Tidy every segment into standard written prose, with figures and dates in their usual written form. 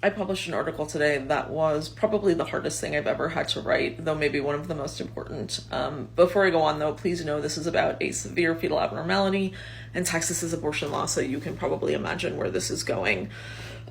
I published an article today that was probably the hardest thing I've ever had to write, though maybe one of the most important. Before I go on, though, please know this is about a severe fetal abnormality and Texas's abortion law, so you can probably imagine where this is going.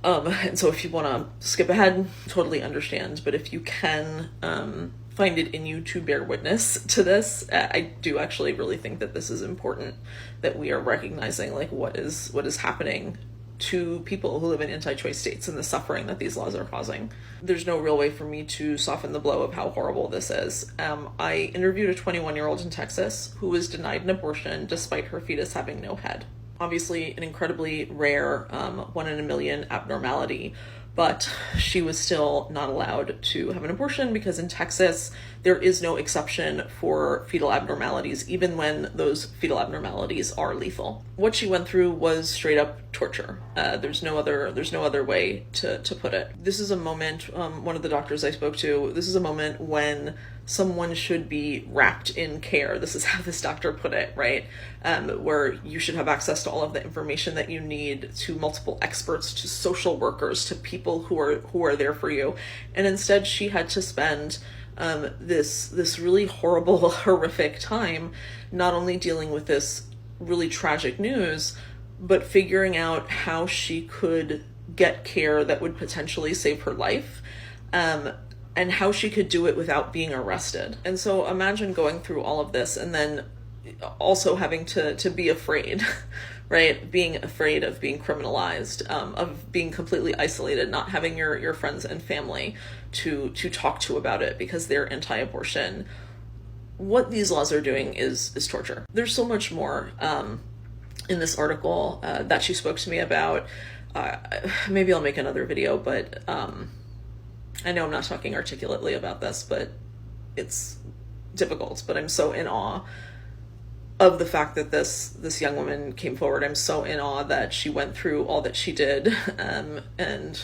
And so if you want to skip ahead, totally understand. But if you can find it in you to bear witness to this, I do actually really think that this is important, that we are recognizing like what is happening to people who live in anti-choice states and the suffering that these laws are causing. There's no real way for me to soften the blow of how horrible this is. I interviewed a 21-year-old in Texas who was denied an abortion despite her fetus having no head. Obviously an incredibly rare 1 in a million abnormality, but she was still not allowed to have an abortion because in Texas there is no exception for fetal abnormalities, even when those fetal abnormalities are lethal. What she went through was straight up torture. There's no other way to put it. This is a moment, one of the doctors I spoke to, this is a moment when someone should be wrapped in care. This is how this doctor put it, right? Where you should have access to all of the information that you need, to multiple experts, to social workers, to people who are there for you. And instead she had to spend this really horrible, horrific time not only dealing with this really tragic news, but figuring out how she could get care that would potentially save her life, and how she could do it without being arrested. And so imagine going through all of this and then also having to be afraid, right? Being afraid of being criminalized, of being completely isolated, not having your friends and family to talk to about it because they're anti-abortion. What these laws are doing is torture. There's so much more in this article that she spoke to me about. Maybe I'll make another video, but I know I'm not talking articulately about this, but it's difficult. But I'm so in awe of the fact that this young woman came forward. I'm so in awe that she went through all that she did, and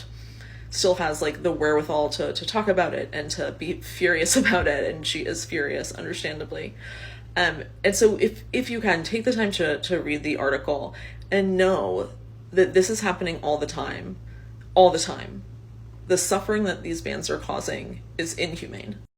still has like the wherewithal to talk about it and to be furious about it. And she is furious, understandably. And so if you can, take the time to read the article and know that this is happening all the time. The suffering that these bans are causing is inhumane.